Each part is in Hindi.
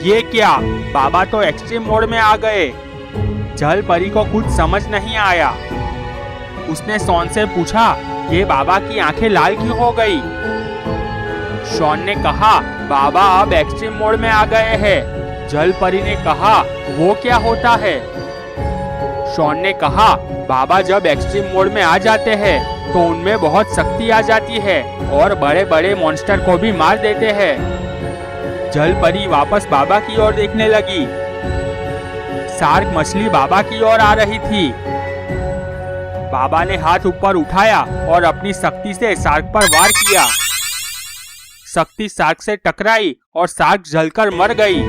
ये क्या, बाबा तो एक्सट्रीम मोड में आ गए। जल परी को कुछ समझ नहीं आया। उसने शॉन से पूछा, ये बाबा की आंखें लाल क्यों हो गई? शॉन ने कहा, बाबा अब एक्सट्रीम मोड में आ गए हैं। जल परी ने कहा, वो क्या होता है? शॉन ने कहा, बाबा जब एक्सट्रीम मोड में आ जाते हैं तो उनमें बहुत शक्ति आ जाती है और बड़े बड़े मॉन्स्टर को भी मार देते हैं। जल परी वापस बाबा की ओर देखने लगी। शार्क मछली बाबा की ओर आ रही थी। बाबा ने हाथ ऊपर उठाया और अपनी शक्ति से शार्क पर वार किया। शक्ति शार्क से टकराई और शार्क जलकर मर गई।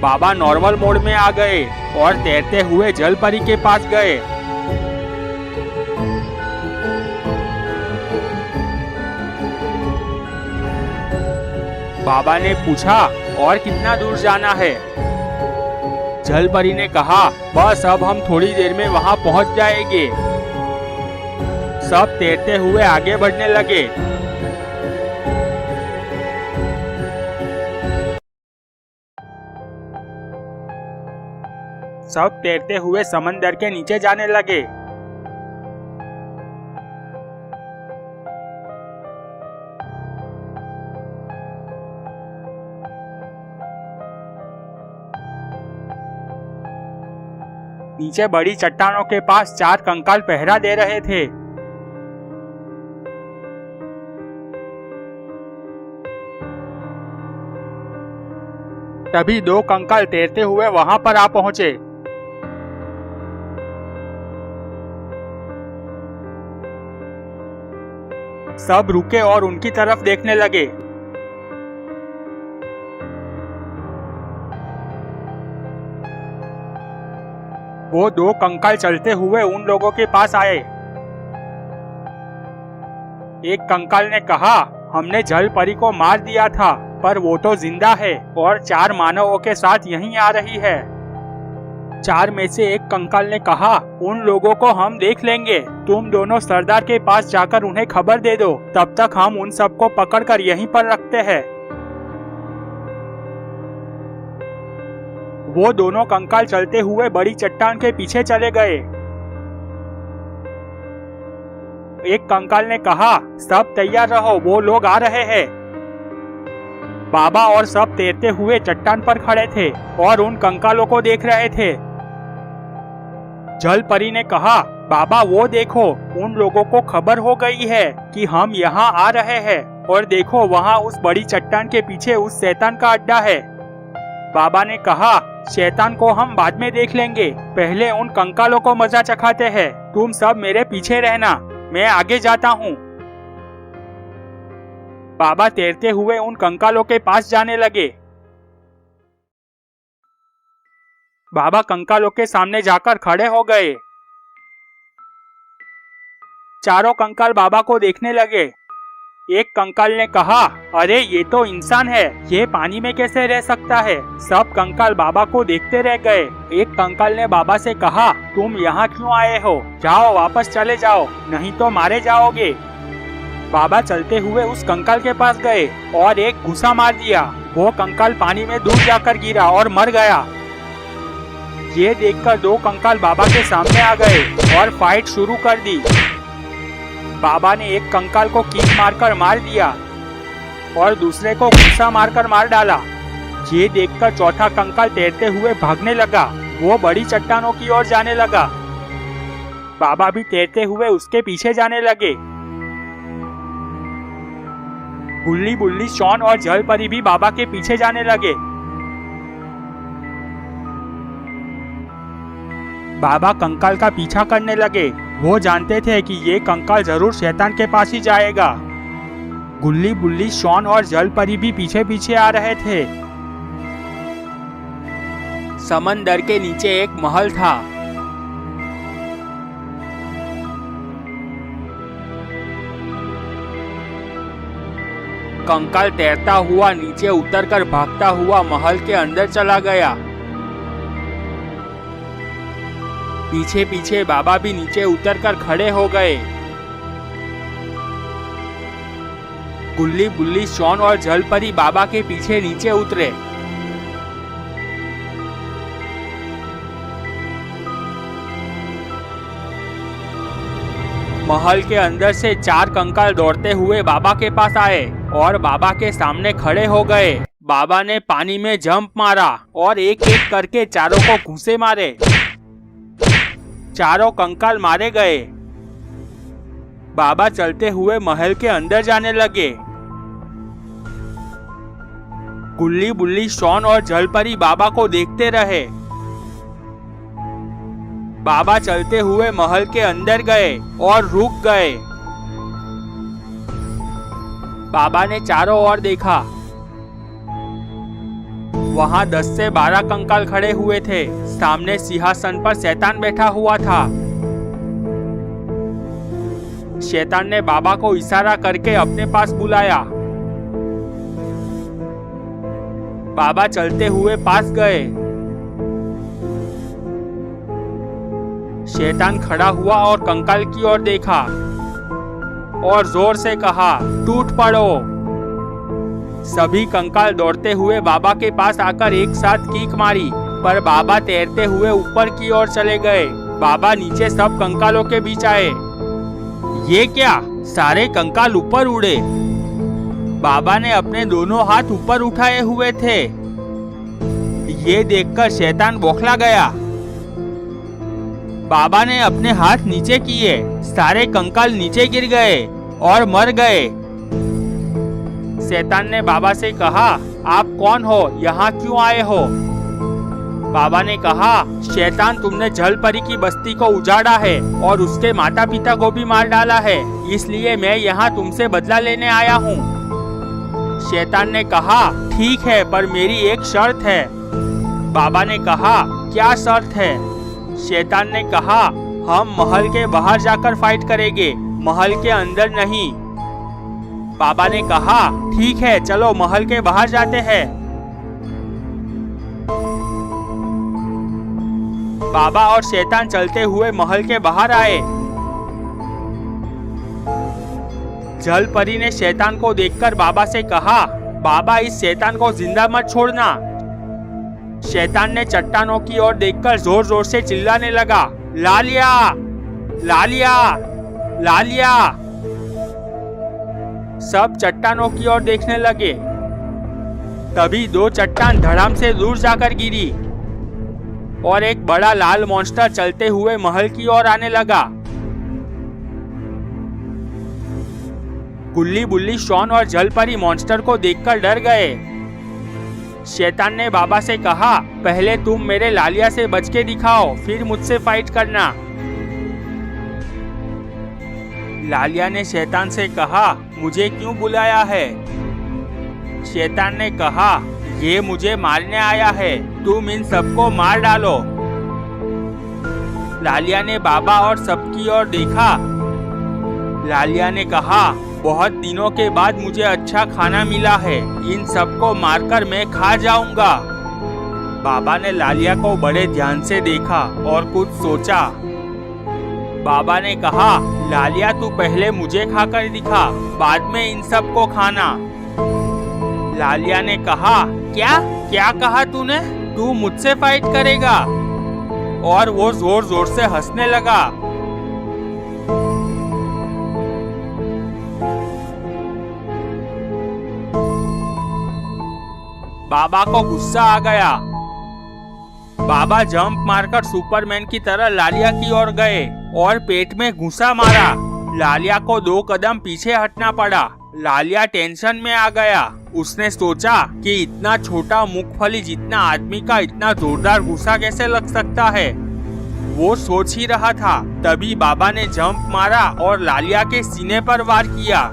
बाबा नॉर्मल मोड में आ गए और तैरते हुए जल परी के पास गए। बाबा ने पूछा, और कितना दूर जाना है? जल परी ने कहा, बस अब हम थोड़ी देर में वहां पहुंच जाएंगे। सब तैरते हुए आगे बढ़ने लगे। सब तैरते हुए समंदर के नीचे जाने लगे। नीचे बड़ी चट्टानों के पास 4 कंकाल पहरा दे रहे थे। तभी 2 कंकाल तैरते हुए वहां पर आ पहुंचे। सब रुके और उनकी तरफ देखने लगे। वो 2 कंकाल चलते हुए उन लोगों के पास आए। एक कंकाल ने कहा, हमने जल परी को मार दिया था, पर वो तो जिंदा है और 4 मानवों के साथ यहीं आ रही है। 4 में से एक कंकाल ने कहा, उन लोगों को हम देख लेंगे, तुम दोनों सरदार के पास जाकर उन्हें खबर दे दो, तब तक हम उन सबको पकड़कर यहीं पर रखते हैं। वो दोनों कंकाल चलते हुए बड़ी चट्टान के पीछे चले गए। एक कंकाल ने कहा, सब तैयार रहो, वो लोग आ रहे हैं। बाबा और सब तैरते हुए चट्टान पर खड़े थे और उन कंकालों को देख रहे थे। जल परी ने कहा, बाबा वो देखो, उन लोगों को खबर हो गई है कि हम यहाँ आ रहे हैं, और देखो वहाँ उस बड़ी चट्टान के पीछे उस शैतान का अड्डा है। बाबा ने कहा, शैतान को हम बाद में देख लेंगे, पहले उन कंकालों को मजा चखाते हैं। तुम सब मेरे पीछे रहना, मैं आगे जाता हूँ। बाबा तैरते हुए उन कंकालों के पास जाने लगे। बाबा कंकालों के सामने जाकर खड़े हो गए। चारों कंकाल बाबा को देखने लगे। एक कंकाल ने कहा, अरे ये तो इंसान है, ये पानी में कैसे रह सकता है? सब कंकाल बाबा को देखते रह गए। एक कंकाल ने बाबा से कहा, तुम यहाँ क्यों आए हो? जाओ, वापस चले जाओ, नहीं तो मारे जाओगे। बाबा चलते हुए उस कंकाल के पास गए और एक घुसा मार दिया। वो कंकाल पानी में दूर जाकर गिरा और मर गया। ये देखकर 2 कंकाल बाबा के सामने आ गए और फाइट शुरू कर दी। बाबा ने एक कंकाल को किक मारकर मार दिया और दूसरे को घुसा मारकर मार डाला। ये देखकर चौथा कंकाल तैरते हुए भागने लगा। वो बड़ी चट्टानों की ओर जाने लगा। बाबा भी तैरते हुए उसके पीछे जाने लगे। गुल्ली बुल्ली, शॉन और जल परी भी बाबा के पीछे जाने लगे। बाबा कंकाल का पीछा करने लगे। वो जानते थे कि ये कंकाल जरूर शैतान के पास ही जाएगा। गुल्ली बुल्ली, शॉन और जल परी भी पीछे पीछे आ रहे थे। समंदर के नीचे एक महल था। कंकाल तैरता हुआ नीचे उतरकर भागता हुआ महल के अंदर चला गया। पीछे पीछे बाबा भी नीचे उतरकर खड़े हो गए। गुल्ली बुल्ली शॉन और जल परी बाबा के पीछे नीचे उतरे। महल के अंदर से 4 कंकाल दौड़ते हुए बाबा के पास आए और बाबा के सामने खड़े हो गए। बाबा ने पानी में जंप मारा और एक एक करके चारों को घूंसे मारे। चारों कंकाल मारे गए। बाबा चलते हुए महल के अंदर जाने लगे। गुल्ली बुल्ली शॉन और जल परी बाबा को देखते रहे। बाबा चलते हुए महल के अंदर गए और रुक गए। बाबा ने चारों ओर देखा। वहां 10 से 12 कंकाल खड़े हुए थे। सामने सिंहासन पर शैतान बैठा हुआ था। शैतान ने बाबा को इशारा करके अपने पास बुलाया। बाबा चलते हुए पास गए। शैतान खड़ा हुआ और कंकाल की ओर देखा और जोर से कहा, टूट पड़ो। सभी कंकाल दौड़ते हुए बाबा के पास आकर एक साथ कीक मारी, पर बाबा तैरते हुए ऊपर की ओर चले गए। बाबा नीचे सब कंकालों के बीच आए। ये क्या? सारे कंकाल ऊपर उड़े। बाबा ने अपने दोनों हाथ ऊपर उठाए हुए थे। ये देखकर शैतान बौखला गया। बाबा ने अपने हाथ नीचे किए। सारे कंकाल नीचे गिर गए और मर गए। शैतान ने बाबा से कहा, आप कौन हो? यहाँ क्यों आए हो? बाबा ने कहा, शैतान, तुमने जल परी की बस्ती को उजाड़ा है और उसके माता पिता को भी मार डाला है, इसलिए मैं यहाँ तुमसे बदला लेने आया हूँ। शैतान ने कहा, ठीक है, पर मेरी एक शर्त है। बाबा ने कहा, क्या शर्त है? शैतान ने कहा, हम महल के बाहर जाकर फाइट करेंगे, महल के अंदर नहीं। बाबा ने कहा, ठीक है, चलो महल के बाहर जाते हैं। बाबा और शैतान चलते हुए महल के बाहर आए। जल परी ने शैतान को देखकर बाबा से कहा, बाबा, इस शैतान को जिंदा मत छोड़ना। शैतान ने चट्टानों की ओर देखकर जोर जोर से चिल्लाने लगा, लालिया, लालिया, लालिया। सब चट्टानों की ओर देखने लगे। तभी 2 चट्टान धड़ाम से दूर जाकर गिरी और एक बड़ा लाल मॉन्स्टर चलते हुए महल की ओर आने लगा। गुल्ली बुल्ली शॉन और जल परी मॉन्स्टर को देखकर डर गए। शैतान ने बाबा से कहा, पहले तुम मेरे लालिया से बच के दिखाओ, फिर मुझसे फाइट करना। लालिया ने शैतान से कहा, मुझे क्यों बुलाया है? शैतान ने कहा, ये मुझे मारने आया है, तुम इन सबको मार डालो। लालिया ने बाबा और सबकी ओर देखा। लालिया ने कहा, बहुत दिनों के बाद मुझे अच्छा खाना मिला है, इन सबको मारकर मैं खा जाऊंगा। बाबा ने लालिया को बड़े ध्यान से देखा और कुछ सोचा। बाबा ने कहा, लालिया, तू पहले मुझे खाकर दिखा, बाद में इन सबको खाना। लालिया ने कहा, क्या क्या कहा तूने? तू मुझसे फाइट करेगा? और वो जोर जोर से हंसने लगा। बाबा को गुस्सा आ गया। बाबा जंप मारकर सुपरमैन की तरह लालिया की ओर गए और पेट में घुसा मारा। लालिया को 2 कदम पीछे हटना पड़ा। लालिया टेंशन में आ गया। उसने सोचा कि इतना छोटा मूंगफली जितना आदमी का इतना जोरदार घुसा कैसे लग सकता है। वो सोच ही रहा था, तभी बाबा ने जंप मारा और लालिया के सीने पर वार किया।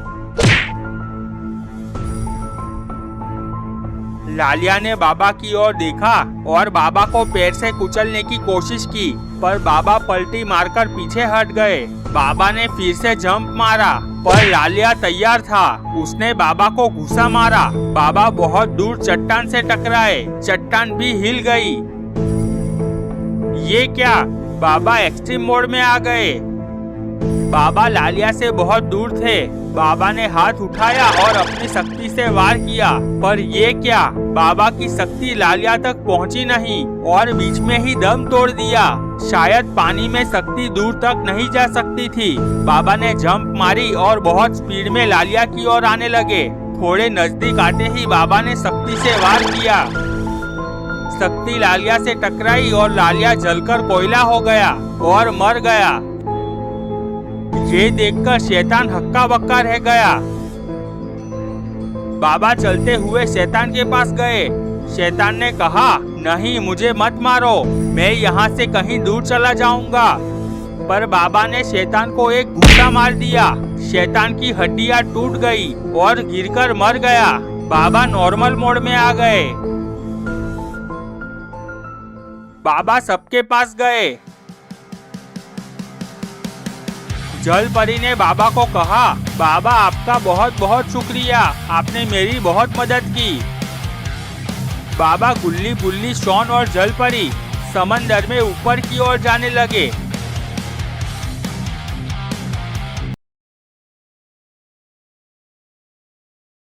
लालिया ने बाबा की ओर देखा और बाबा को पैर से कुचलने की कोशिश की, पर बाबा पलटी मारकर पीछे हट गए। बाबा ने फिर से जंप मारा, पर लालिया तैयार था। उसने बाबा को घुसा मारा। बाबा बहुत दूर चट्टान से टकराए। चट्टान भी हिल गई। ये क्या? बाबा एक्सट्रीम मोड में आ गए। बाबा लालिया से बहुत दूर थे। बाबा ने हाथ उठाया और अपनी शक्ति से वार किया, पर ये क्या, बाबा की शक्ति लालिया तक पहुंची नहीं और बीच में ही दम तोड़ दिया। शायद पानी में शक्ति दूर तक नहीं जा सकती थी। बाबा ने जंप मारी और बहुत स्पीड में लालिया की ओर आने लगे। थोड़े नजदीक आते ही बाबा ने शक्ति से वार किया। शक्ति लालिया से टकराई और लालिया जलकर कोयला हो गया और मर गया। ये देखकर शैतान हक्का बक्का रह गया। बाबा चलते हुए शैतान के पास गए। शैतान ने कहा, नहीं, मुझे मत मारो, मैं यहाँ से कहीं दूर चला जाऊंगा। पर बाबा ने शैतान को एक घूंसा मार दिया। शैतान की हड्डियां टूट गई और गिरकर मर गया। बाबा नॉर्मल मोड में आ गए। बाबा सबके पास गए। जल परी ने बाबा को कहा, बाबा आपका बहुत बहुत शुक्रिया, आपने मेरी बहुत मदद की। बाबा गुल्ली बुल्ली शॉन और जल परी समंदर में ऊपर की ओर जाने लगे।